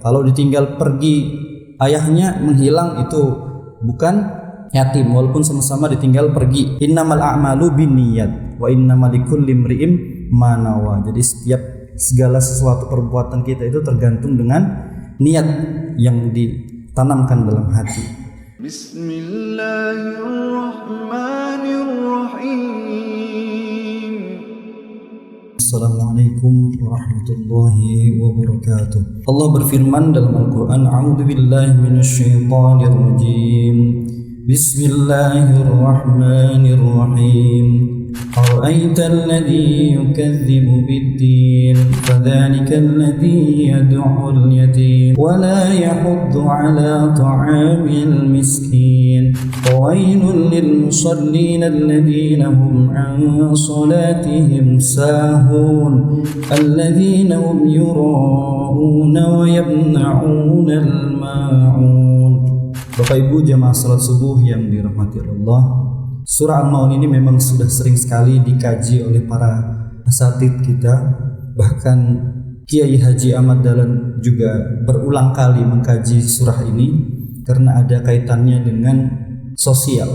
Kalau ditinggal pergi ayahnya menghilang itu bukan yatim walaupun sama-sama ditinggal pergi. Innamal a'malu binniyat wa innamal likulli imri'in ma nawa. Jadi segala sesuatu perbuatan kita itu tergantung dengan niat yang ditanamkan dalam hati. Bismillahirrahmanirrahim. Assalamualaikum warahmatullahi wabarakatuh. Allah berfirman dalam Al-Quran, A'udzubillahi minasyaitonir rajim. Bismillahirrahmanirrahim. Ara'aital ladzi yukadzibu bid-din fadzalikal ladzi yad'ul yatim wa la yahuddu 'ala ta'amil miskin. Fawailul lil musallin alladzina hum 'an salatihim sahun alladzina hum yura'una wa yamna'una al-ma'un. Bapak Ibu jamaah salat subuh yang dirahmati Allah, surah Al-Ma'un ini memang sudah sering sekali dikaji oleh para asatidz kita. Bahkan Kiai Haji Ahmad Dahlan juga berulang kali mengkaji surah ini karena ada kaitannya dengan sosial.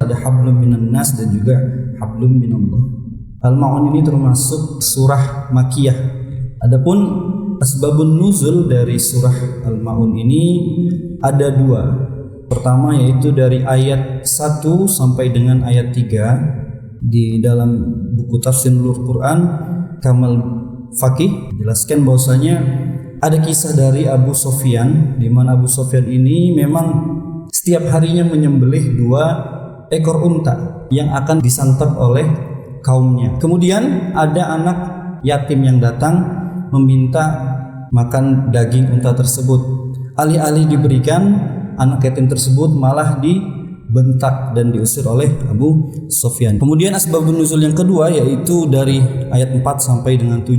Ada hablum minan nas dan juga hablum minallah. Al-Ma'un ini termasuk surah Makkiyah. Adapun asbabun nuzul dari surah Al-Ma'un ini ada dua. Pertama yaitu dari ayat 1 sampai dengan ayat 3 di dalam buku Tafsir Nurul Quran Kamal Faqih jelaskan bahwasanya ada kisah dari Abu Sufyan, di mana Abu Sufyan ini memang setiap harinya menyembelih 2 ekor unta yang akan disantap oleh kaumnya. Kemudian ada anak yatim yang datang meminta makan daging unta tersebut. Alih-alih diberikan, anak yatim tersebut malah dibentak dan diusir oleh Abu Sufyan. Kemudian asbabun nuzul yang kedua yaitu dari ayat 4 sampai dengan 7.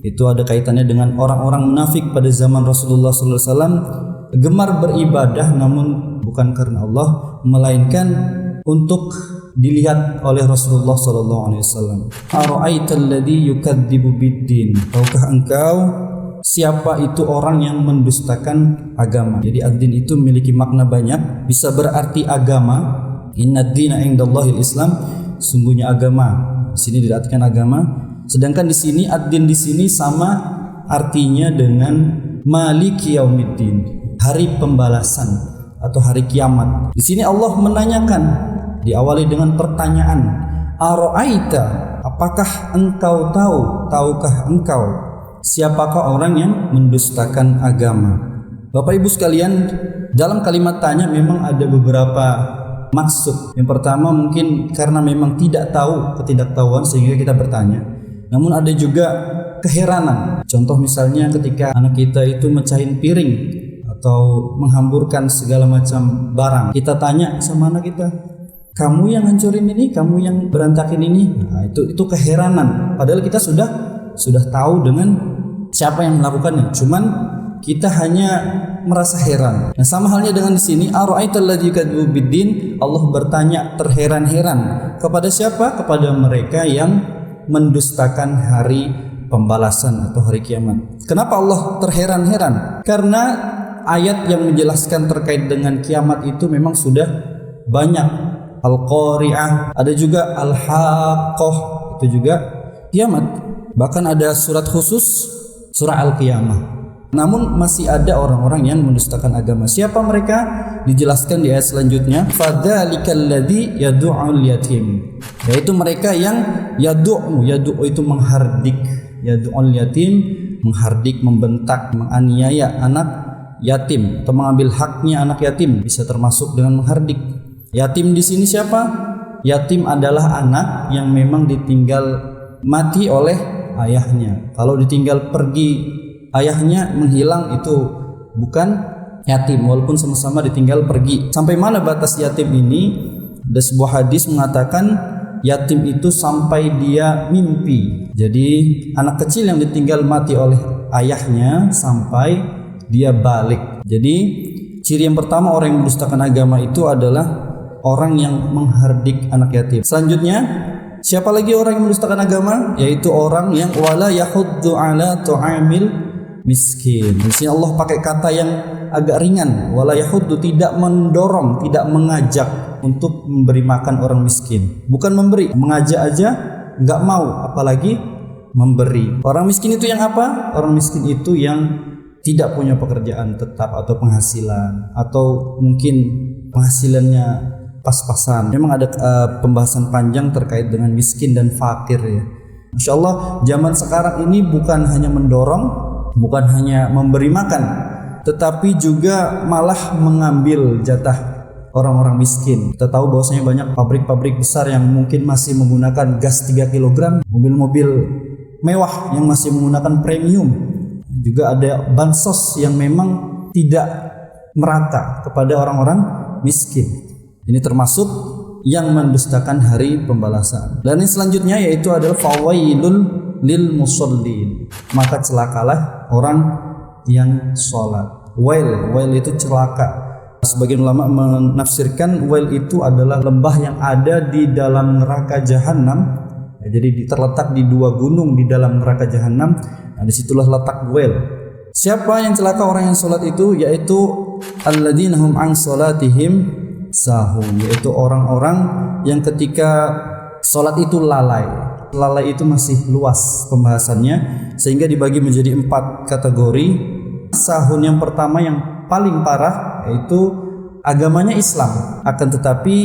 Itu ada kaitannya dengan orang-orang munafik pada zaman Rasulullah SAW, gemar beribadah namun bukan karena Allah, melainkan untuk dilihat oleh Rasulullah SAW. Ara'aital ladzi yukadzibu bid-din. Tahukah engkau siapa itu orang yang mendustakan agama? Jadi ad-din itu memiliki makna banyak, bisa berarti agama. Innad dina indallahil Islam, sungguhnya agama. Di sini diartikan agama. Sedangkan di sini ad-din di sini sama artinya dengan maliki yaumiddin, hari pembalasan atau hari kiamat. Di sini Allah menanyakan, diawali dengan pertanyaan, Ara'aita, apakah engkau tahu? Tahukah engkau siapakah orang yang mendustakan agama? Bapak Ibu sekalian, dalam kalimat tanya memang ada beberapa maksud. Yang pertama mungkin karena memang tidak tahu, ketidaktahuan sehingga kita bertanya. Namun ada juga keheranan. Contoh misalnya ketika anak kita itu mecahin piring atau menghamburkan segala macam barang. Kita tanya sama anak kita, kamu yang hancurin ini, kamu yang berantakin ini. Nah, itu keheranan. Padahal kita sudah tahu dengan siapa yang melakukannya, cuman kita hanya merasa heran. Nah, sama halnya dengan di sini, ara'aital ladzi yukadzibu bid-din, Allah bertanya terheran-heran kepada siapa? Kepada mereka yang mendustakan hari pembalasan atau hari kiamat. Kenapa Allah terheran-heran? Karena ayat yang menjelaskan terkait dengan kiamat itu memang sudah banyak. Al-Qari'ah, ada juga Al-Haqqah, itu juga kiamat. Bahkan ada surat khusus, surah Al-Qiyamah. Namun masih ada orang-orang yang mendustakan agama. Siapa mereka? Dijelaskan di ayat selanjutnya. Fadzalikal ladzi yad'ul yatim. Yaitu mereka yang yad'u itu menghardik. Yad'ul yatim, menghardik, membentak, menganiaya anak yatim atau mengambil haknya anak yatim, bisa termasuk dengan menghardik. Yatim di sini siapa? Yatim adalah anak yang memang ditinggal mati oleh ayahnya. Kalau ditinggal pergi ayahnya menghilang itu bukan yatim walaupun sama-sama ditinggal pergi. Sampai mana batas yatim ini? Ada sebuah hadis mengatakan yatim itu sampai dia mimpi. Jadi anak kecil yang ditinggal mati oleh ayahnya sampai dia balik. Jadi ciri yang pertama orang yang mendustakan agama itu adalah orang yang menghardik anak yatim. Selanjutnya, siapa lagi orang yang mendustakan agama? Yaitu orang yang wala yahuddu ala ta'amil miskin. Di sini Allah pakai kata yang agak ringan, wala yahuddu, tidak mendorong, tidak mengajak untuk memberi makan orang miskin. Bukan memberi, mengajak aja nggak mau, apalagi memberi. Orang miskin itu yang apa? Orang miskin itu yang tidak punya pekerjaan tetap atau penghasilan, atau mungkin penghasilannya pas-pasan. Memang ada pembahasan panjang terkait dengan miskin dan fakir ya. Masya Allah, zaman sekarang ini bukan hanya mendorong, bukan hanya memberi makan, tetapi juga malah mengambil jatah orang-orang miskin. Kita tahu bahwasanya banyak pabrik-pabrik besar yang mungkin masih menggunakan gas 3 kg, mobil-mobil mewah yang masih menggunakan premium. Juga ada bansos yang memang tidak merata kepada orang-orang miskin. Ini termasuk yang mendustakan hari pembalasan. Dan yang selanjutnya yaitu adalah fawailul lil musallin, maka celakalah orang yang sholat. Wail itu celaka. Sebagian ulama menafsirkan wail itu adalah lembah yang ada di dalam neraka jahanam. Jadi terletak di 2 gunung di dalam neraka jahanam. Nah, disitulah letak wail. Siapa yang celaka? Orang yang sholat itu, yaitu alladzina hum an sholatihim sahun, yaitu orang-orang yang ketika sholat itu lalai. Lalai itu masih luas pembahasannya, sehingga dibagi menjadi 4 kategori. Sahun yang pertama yang paling parah, yaitu agamanya Islam, akan tetapi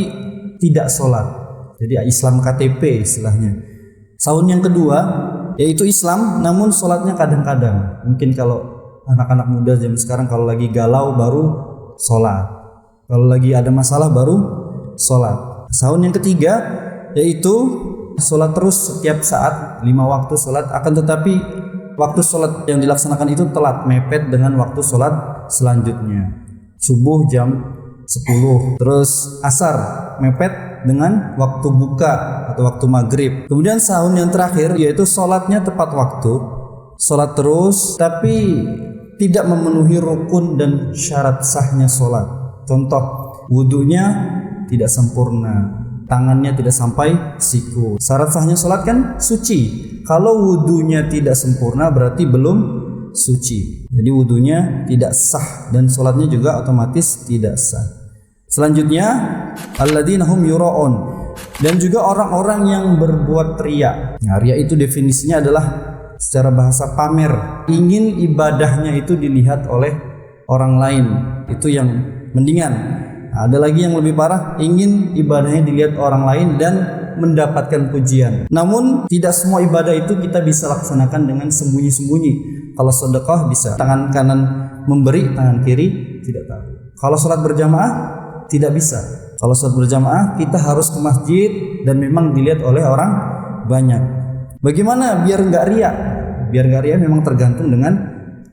tidak sholat. Jadi Islam KTP istilahnya. Sahun yang kedua yaitu Islam, namun sholatnya kadang-kadang. Mungkin kalau anak-anak muda zaman sekarang kalau lagi galau baru sholat, kalau lagi ada masalah baru sholat. Sahun yang ketiga yaitu sholat terus setiap saat, 5 waktu sholat, akan tetapi waktu sholat yang dilaksanakan itu telat, mepet dengan waktu sholat selanjutnya. Subuh jam 10, terus asar mepet dengan waktu buka atau waktu maghrib. Kemudian sahun yang terakhir yaitu sholatnya tepat waktu, sholat terus tapi tidak memenuhi rukun dan syarat sahnya sholat. Contoh, wudunya tidak sempurna, tangannya tidak sampai siku. Syarat sahnya sholat kan suci. Kalau wudunya tidak sempurna berarti belum suci. Jadi wudunya tidak sah dan sholatnya juga otomatis tidak sah. Selanjutnya alladzina hum yura'un, dan juga orang-orang yang berbuat riya. Nah, riya itu definisinya adalah secara bahasa pamer, ingin ibadahnya itu dilihat oleh orang lain. Itu yang mendingan. Nah, ada lagi yang lebih parah, ingin ibadahnya dilihat orang lain dan mendapatkan pujian. Namun tidak semua ibadah itu kita bisa laksanakan dengan sembunyi-sembunyi. Kalau sedekah bisa tangan kanan memberi, tangan kiri tidak tahu. Kalau sholat berjamaah tidak bisa. Kalau sholat berjamaah kita harus ke masjid dan memang dilihat oleh orang banyak. Bagaimana biar nggak riya? Biar nggak riya memang tergantung dengan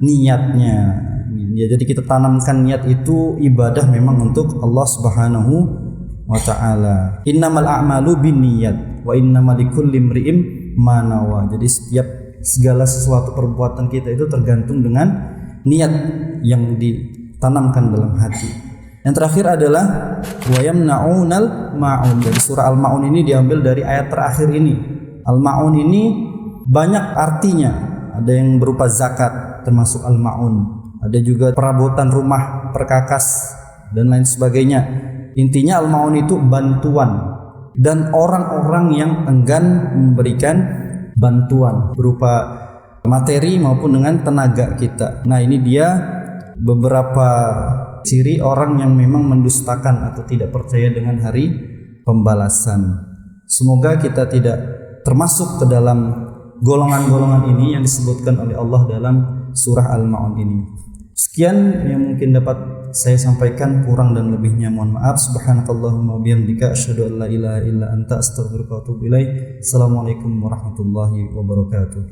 niatnya. Ya, jadi kita tanamkan niat itu ibadah memang untuk Allah Subhanahu wa ta'ala. Innamal a'malu binniyat wa innamal likulli imri'in ma nawa. Jadi segala sesuatu perbuatan kita itu tergantung dengan niat yang ditanamkan dalam hati. Yang terakhir adalah wa yamna'unal ma'un. Dari surah Al-Ma'un ini diambil dari ayat terakhir ini. Al-Ma'un ini banyak artinya. Ada yang berupa zakat termasuk Al-Ma'un. Ada juga perabotan rumah, perkakas dan lain sebagainya. Intinya Al-Ma'un itu bantuan dan orang-orang yang enggan memberikan bantuan berupa materi maupun dengan tenaga kita. Nah, ini dia beberapa ciri orang yang memang mendustakan atau tidak percaya dengan hari pembalasan. Semoga kita tidak termasuk ke dalam golongan-golongan ini yang disebutkan oleh Allah dalam surah Al-Ma'un ini. Sekian yang mungkin dapat saya sampaikan, kurang dan lebihnya mohon maaf. Subhanakallahumma wa bihamdika asyhadu an la ilaha illa anta astaghfiruka wa atubu ilaik. Assalamualaikum warahmatullahi wabarakatuh.